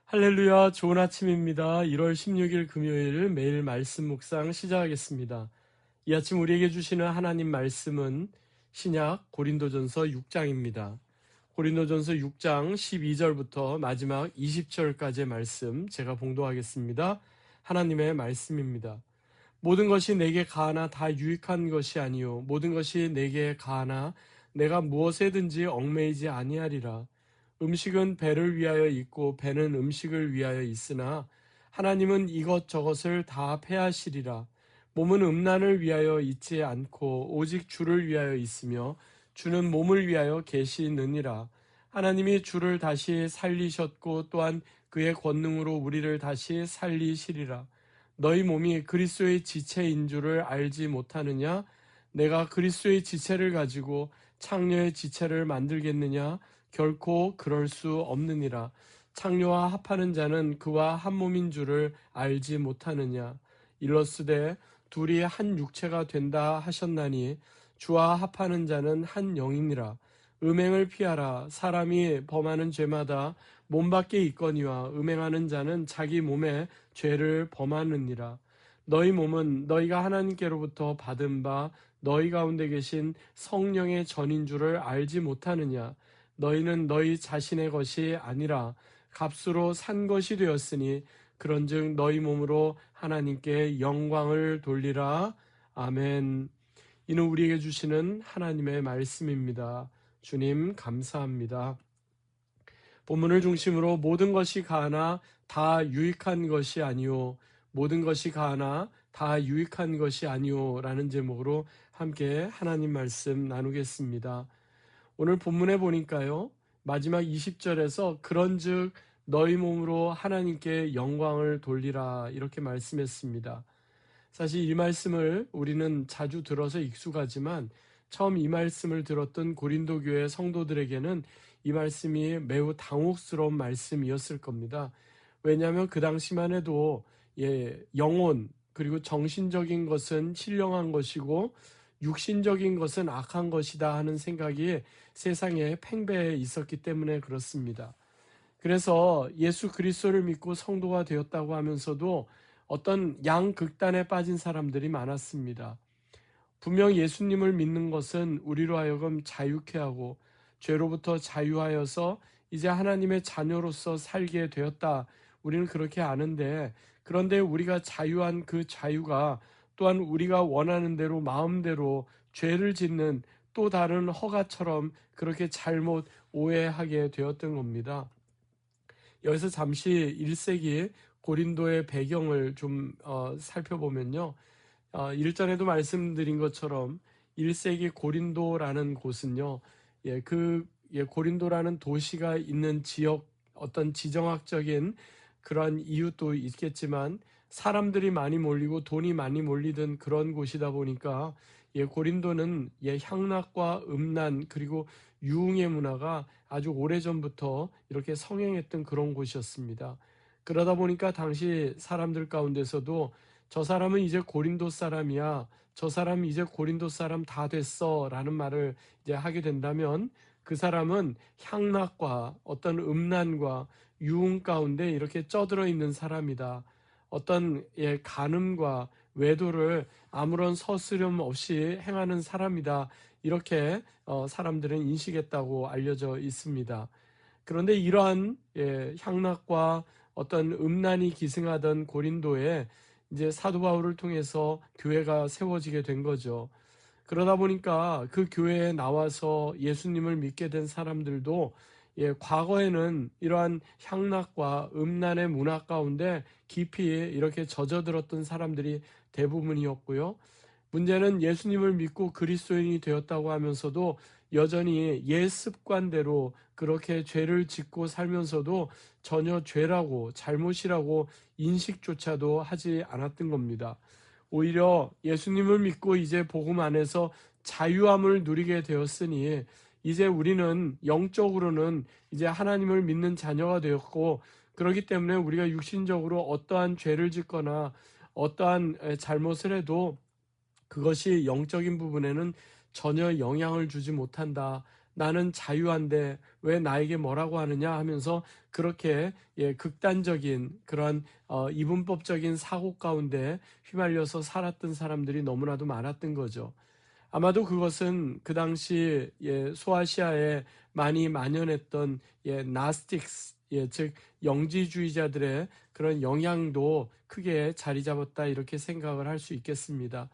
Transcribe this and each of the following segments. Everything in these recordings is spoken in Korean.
할렐루야, 좋은 아침입니다. 1월 16일 금요일 매일 말씀 묵상 시작하겠습니다. 이 아침 우리에게 주시는 하나님 말씀은 신약 고린도전서 6장입니다. 고린도전서 6장 12절부터 마지막 20절까지의 말씀 제가 봉독하겠습니다. 하나님의 말씀입니다. 모든 것이 내게 가하나 다 유익한 것이 아니요 모든 것이 내게 가하나 내가 무엇에든지 얽매이지 아니하리라. 음식은 배를 위하여 있고 배는 음식을 위하여 있으나 하나님은 이것저것을 다 패하시리라. 몸은 음란을 위하여 있지 않고 오직 주를 위하여 있으며 주는 몸을 위하여 계시느니라. 하나님이 주를 다시 살리셨고 또한 그의 권능으로 우리를 다시 살리시리라. 너희 몸이 그리스도의 지체인 줄을 알지 못하느냐? 내가 그리스도의 지체를 가지고 창녀의 지체를 만들겠느냐? 결코 그럴 수 없느니라. 창녀와 합하는 자는 그와 한 몸인 줄을 알지 못하느냐? 일러스되 둘이 한 육체가 된다 하셨나니 주와 합하는 자는 한 영이니라. 음행을 피하라. 사람이 범하는 죄마다 몸 밖에 있거니와 음행하는 자는 자기 몸에 죄를 범하느니라. 너희 몸은 너희가 하나님께로부터 받은 바 너희 가운데 계신 성령의 전인 줄을 알지 못하느냐? 너희는 너희 자신의 것이 아니라 값으로 산 것이 되었으니 그런즉 너희 몸으로 하나님께 영광을 돌리라. 아멘. 이는 우리에게 주시는 하나님의 말씀입니다. 주님 감사합니다. 본문을 중심으로 모든 것이 가하나 다 유익한 것이 아니요 모든 것이 가하나 다 유익한 것이 아니요 라는 제목으로 함께 하나님 말씀 나누겠습니다. 오늘 본문에 보니까요, 마지막 20절에서 그런즉 너희 몸으로 하나님께 영광을 돌리라 이렇게 말씀했습니다. 사실 이 말씀을 우리는 자주 들어서 익숙하지만 처음 이 말씀을 들었던 고린도 교회 성도들에게는 이 말씀이 매우 당혹스러운 말씀이었을 겁니다. 왜냐하면 그 당시만 해도 영혼 그리고 정신적인 것은 신령한 것이고 육신적인 것은 악한 것이다 하는 생각이 세상에 팽배해 있었기 때문에 그렇습니다. 그래서 예수 그리스도를 믿고 성도가 되었다고 하면서도 어떤 양극단에 빠진 사람들이 많았습니다. 분명 예수님을 믿는 것은 우리로 하여금 자유케 하고 죄로부터 자유하여서 이제 하나님의 자녀로서 살게 되었다. 우리는 그렇게 아는데, 그런데 우리가 자유한 그 자유가 또한 우리가 원하는 대로 마음대로 죄를 짓는 또 다른 허가처럼 그렇게 잘못 오해하게 되었던 겁니다. 여기서 잠시 1세기 고린도의 배경을 좀 살펴보면요. 1전에도 말씀드린 것처럼 1세기 고린도라는 곳은요. 고린도라는 도시가 있는 지역 어떤 지정학적인 그런 이유도 있겠지만 사람들이 많이 몰리고 돈이 많이 몰리던 그런 곳이다 보니까 고린도는 향락과 음란 그리고 유흥의 문화가 아주 오래전부터 이렇게 성행했던 그런 곳이었습니다. 그러다 보니까 당시 사람들 가운데서도 저 사람은 이제 고린도 사람이야, 저 사람은 이제 고린도 사람 다 됐어 라는 말을 이제 하게 된다면 그 사람은 향락과 어떤 음란과 유흥 가운데 이렇게 쩌들어 있는 사람이다. 어떤 간음과 외도를 아무런 서스름 없이 행하는 사람이다. 이렇게 사람들은 인식했다고 알려져 있습니다. 그런데 이러한 향락과 어떤 음란이 기승하던 고린도에 이제 사도 바울을 통해서 교회가 세워지게 된 거죠. 그러다 보니까 그 교회에 나와서 예수님을 믿게 된 사람들도 과거에는 이러한 향락과 음란의 문화 가운데 깊이 이렇게 젖어들었던 사람들이 대부분이었고요. 문제는 예수님을 믿고 그리스도인이 되었다고 하면서도 여전히 옛 습관대로 그렇게 죄를 짓고 살면서도 전혀 죄라고 잘못이라고 인식조차도 하지 않았던 겁니다. 오히려 예수님을 믿고 이제 복음 안에서 자유함을 누리게 되었으니 이제 우리는 영적으로는 이제 하나님을 믿는 자녀가 되었고, 그렇기 때문에 우리가 육신적으로 어떠한 죄를 짓거나 어떠한 잘못을 해도 그것이 영적인 부분에는 전혀 영향을 주지 못한다. 나는 자유한데 왜 나에게 뭐라고 하느냐 하면서 그렇게 극단적인 그런 이분법적인 사고 가운데 휘말려서 살았던 사람들이 너무나도 많았던 거죠. 아마도 그것은 그 당시 소아시아에 많이 만연했던 나스틱스, 즉 영지주의자들의 그런 영향도 크게 자리 잡았다, 이렇게 생각을 할 수 있겠습니다.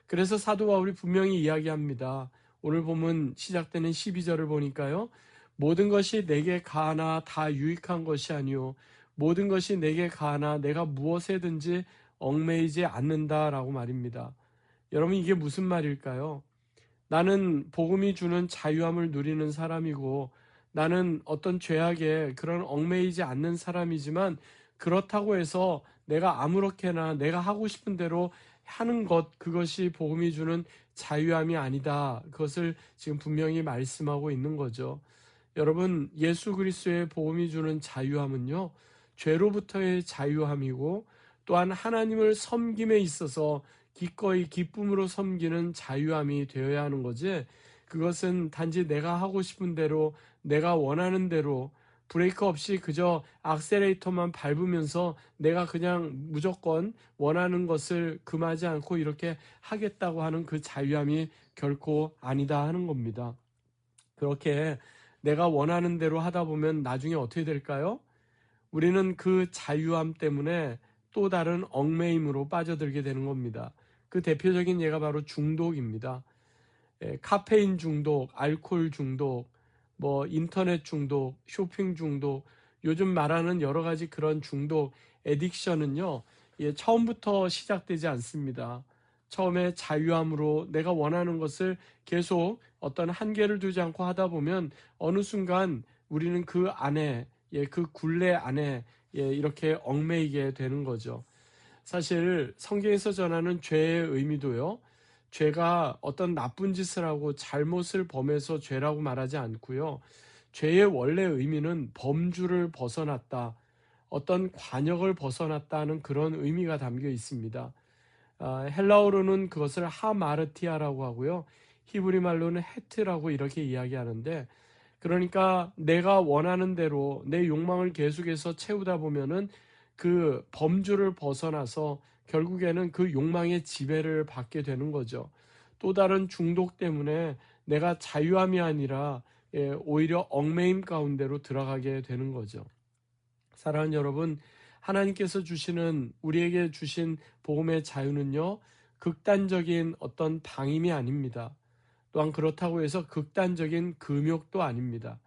그래서 사도 바울이 분명히 이야기합니다. 오늘 보면 시작되는 12절을 보니까요, 모든 것이 내게 가하나 다 유익한 것이 아니요 모든 것이 내게 가하나 내가 무엇에든지 얽매이지 않는다라고 말입니다. 여러분, 이게 무슨 말일까요? 나는 복음이 주는 자유함을 누리는 사람이고, 나는 어떤 죄악에 그런 얽매이지 않는 사람이지만, 그렇다고 해서 내가 아무렇게나 내가 하고 싶은 대로 하는 것, 그것이 복음이 주는 자유함이 아니다. 그것을 지금 분명히 말씀하고 있는 거죠. 여러분, 예수 그리스도의 복음이 주는 자유함은요, 죄로부터의 자유함이고, 또한 하나님을 섬김에 있어서 기꺼이 기쁨으로 섬기는 자유함이 되어야 하는 거지, 그것은 단지 내가 하고 싶은 대로, 내가 원하는 대로 브레이크 없이 그저 악셀레이터만 밟으면서 내가 그냥 무조건 원하는 것을 금하지 않고 이렇게 하겠다고 하는 그 자유함이 결코 아니다 하는 겁니다. 그렇게 내가 원하는 대로 하다 보면 나중에 어떻게 될까요? 우리는 그 자유함 때문에 또 다른 얽매임으로 빠져들게 되는 겁니다. 그 대표적인 예가 바로 중독입니다. 카페인 중독, 알코올 중독, 인터넷 중독, 쇼핑 중독, 요즘 말하는 여러 가지 그런 중독, 애딕션은요, 처음부터 시작되지 않습니다. 처음에 자유함으로 내가 원하는 것을 계속 어떤 한계를 두지 않고 하다 보면 어느 순간 우리는 그 안에, 그 굴레 안에 이렇게 얽매이게 되는 거죠. 사실 성경에서 전하는 죄의 의미도요, 죄가 어떤 나쁜 짓을 하고 잘못을 범해서 죄라고 말하지 않고요, 죄의 원래 의미는 범주를 벗어났다, 어떤 관역을 벗어났다는 그런 의미가 담겨 있습니다. 헬라어로는 그것을 하마르티아라고 하고요, 히브리 말로는 헤트라고 이렇게 이야기하는데, 그러니까 내가 원하는 대로 내 욕망을 계속해서 채우다 보면은 그 범주를 벗어나서 결국에는 그 욕망의 지배를 받게 되는 거죠. 또 다른 중독 때문에 내가 자유함이 아니라 오히려 얽매임 가운데로 들어가게 되는 거죠. 사랑하는 여러분, 하나님께서 주시는, 우리에게 주신 복음의 자유는요, 극단적인 어떤 방임이 아닙니다. 또한 그렇다고 해서 극단적인 금욕도 아닙니다.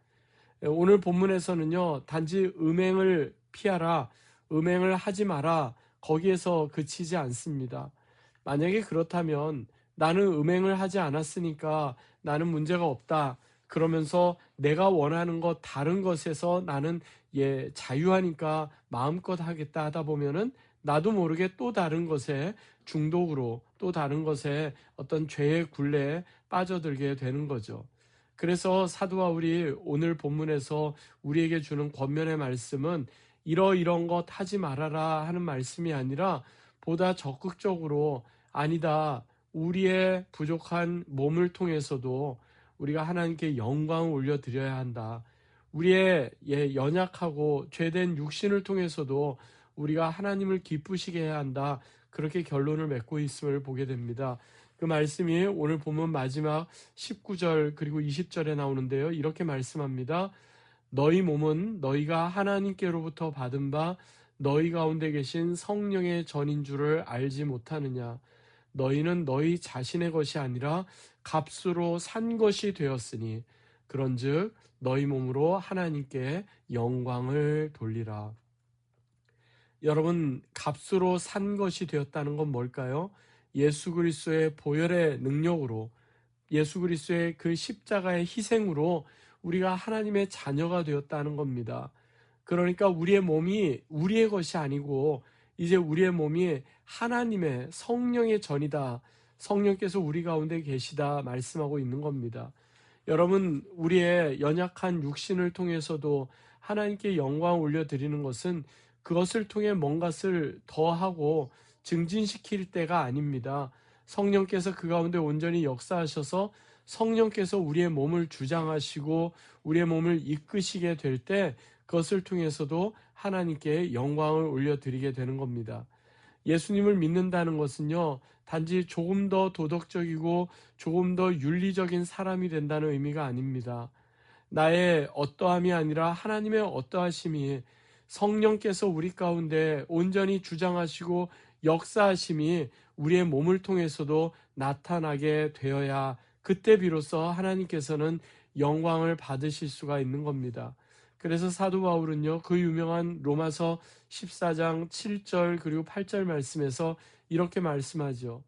오늘 본문에서는요, 단지 음행을 피하라, 음행을 하지 마라, 거기에서 그치지 않습니다. 만약에 그렇다면 나는 음행을 하지 않았으니까 나는 문제가 없다, 그러면서 내가 원하는 것 다른 것에서 나는 자유하니까 마음껏 하겠다 하다 보면은 나도 모르게 또 다른 것에 중독으로, 또 다른 것에 어떤 죄의 굴레에 빠져들게 되는 거죠. 그래서 사도 바울이 오늘 본문에서 우리에게 주는 권면의 말씀은 이런 것 하지 말아라 하는 말씀이 아니라, 보다 적극적으로 아니다, 우리의 부족한 몸을 통해서도 우리가 하나님께 영광을 올려드려야 한다, 우리의 연약하고 죄된 육신을 통해서도 우리가 하나님을 기쁘시게 해야 한다, 그렇게 결론을 맺고 있음을 보게 됩니다. 그 말씀이 오늘 보면 마지막 19절 그리고 20절에 나오는데요, 이렇게 말씀합니다. 너희 몸은 너희가 하나님께로부터 받은 바 너희 가운데 계신 성령의 전인 줄을 알지 못하느냐. 너희는 너희 자신의 것이 아니라 값으로 산 것이 되었으니 그런즉 너희 몸으로 하나님께 영광을 돌리라. 여러분, 값으로 산 것이 되었다는 건 뭘까요? 예수 그리스도의 보혈의 능력으로, 예수 그리스도의 그 십자가의 희생으로 우리가 하나님의 자녀가 되었다는 겁니다. 그러니까 우리의 몸이 우리의 것이 아니고 이제 우리의 몸이 하나님의 성령의 전이다, 성령께서 우리 가운데 계시다 말씀하고 있는 겁니다. 여러분, 우리의 연약한 육신을 통해서도 하나님께 영광 올려드리는 것은 그것을 통해 뭔가를 더하고 증진시킬 때가 아닙니다. 성령께서 그 가운데 온전히 역사하셔서 성령께서 우리의 몸을 주장하시고 우리의 몸을 이끄시게 될 때 그것을 통해서도 하나님께 영광을 올려드리게 되는 겁니다. 예수님을 믿는다는 것은요, 단지 조금 더 도덕적이고 조금 더 윤리적인 사람이 된다는 의미가 아닙니다. 나의 어떠함이 아니라 하나님의 어떠하심이, 성령께서 우리 가운데 온전히 주장하시고 역사하심이 우리의 몸을 통해서도 나타나게 되어야 그때 비로소 하나님께서는 영광을 받으실 수가 있는 겁니다. 그래서 사도 바울은요, 그 유명한 로마서 14장 7절 그리고 8절 말씀에서 이렇게 말씀하죠.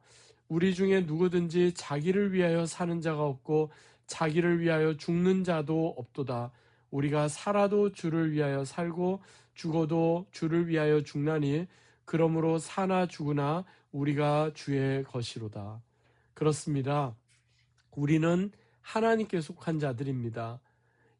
우리 중에 누구든지 자기를 위하여 사는 자가 없고 자기를 위하여 죽는 자도 없도다. 우리가 살아도 주를 위하여 살고 죽어도 주를 위하여 죽나니 그러므로 사나 죽으나 우리가 주의 것이로다. 그렇습니다. 우리는 하나님께 속한 자들입니다.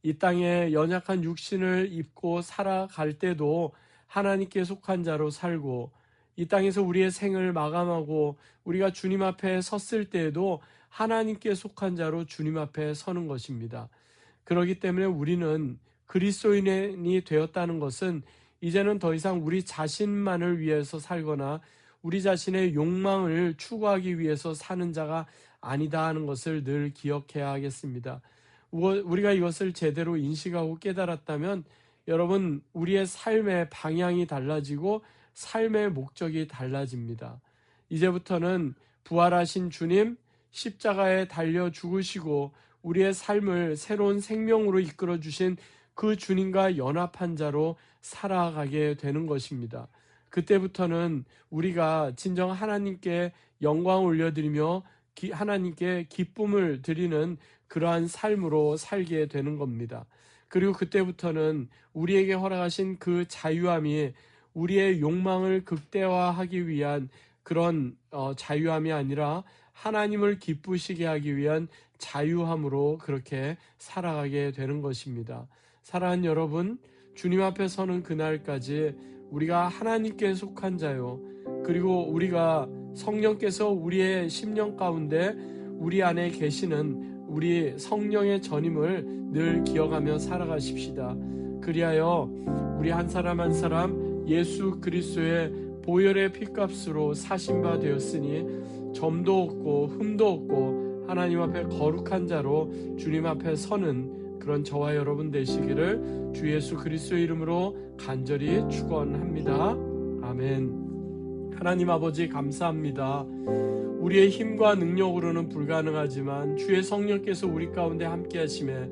이 땅에 연약한 육신을 입고 살아갈 때도 하나님께 속한 자로 살고, 이 땅에서 우리의 생을 마감하고 우리가 주님 앞에 섰을 때에도 하나님께 속한 자로 주님 앞에 서는 것입니다. 그렇기 때문에 우리는 그리스도인이 되었다는 것은 이제는 더 이상 우리 자신만을 위해서 살거나 우리 자신의 욕망을 추구하기 위해서 사는 자가 아니다 하는 것을 늘 기억해야 하겠습니다. 우리가 이것을 제대로 인식하고 깨달았다면 여러분, 우리의 삶의 방향이 달라지고 삶의 목적이 달라집니다. 이제부터는 부활하신 주님, 십자가에 달려 죽으시고 우리의 삶을 새로운 생명으로 이끌어 주신 그 주님과 연합한 자로 살아가게 되는 것입니다. 그때부터는 우리가 진정 하나님께 영광을 올려드리며 하나님께 기쁨을 드리는 그러한 삶으로 살게 되는 겁니다. 그리고 그때부터는 우리에게 허락하신 그 자유함이 우리의 욕망을 극대화하기 위한 그런 자유함이 아니라 하나님을 기쁘시게 하기 위한 자유함으로 그렇게 살아가게 되는 것입니다. 사랑하는 여러분, 주님 앞에 서는 그날까지 우리가 하나님께 속한 자요, 그리고 우리가 성령께서 우리의 심령 가운데 우리 안에 계시는 우리 성령의 전임을 늘 기억하며 살아가십시다. 그리하여 우리 한 사람 한 사람 예수 그리스도의 보혈의 피값으로 사신 바 되었으니 점도 없고 흠도 없고 하나님 앞에 거룩한 자로 주님 앞에 서는 그런 저와 여러분 되시기를 주 예수 그리스도의 이름으로 간절히 축원합니다. 아멘. 하나님 아버지 감사합니다. 우리의 힘과 능력으로는 불가능하지만 주의 성령께서 우리 가운데 함께 하심에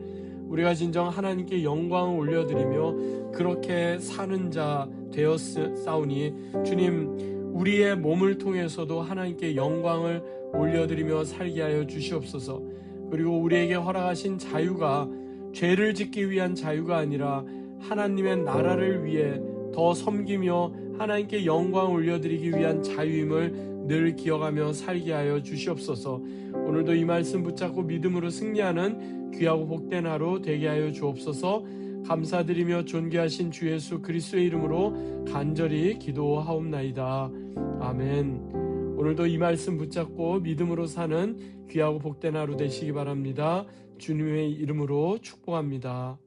우리가 진정 하나님께 영광을 올려드리며 그렇게 사는 자 되었사오니 주님, 우리의 몸을 통해서도 하나님께 영광을 올려드리며 살게 하여 주시옵소서. 그리고 우리에게 허락하신 자유가 죄를 짓기 위한 자유가 아니라 하나님의 나라를 위해 더 섬기며 하나님께 영광을 올려드리기 위한 자유임을 늘 기억하며 살게 하여 주시옵소서. 오늘도 이 말씀 붙잡고 믿음으로 승리하는 귀하고 복된 하루 되게 하여 주옵소서. 감사드리며 존귀하신 주 예수 그리스도의 이름으로 간절히 기도하옵나이다. 아멘. 오늘도 이 말씀 붙잡고 믿음으로 사는 귀하고 복된 하루 되시기 바랍니다. 주님의 이름으로 축복합니다.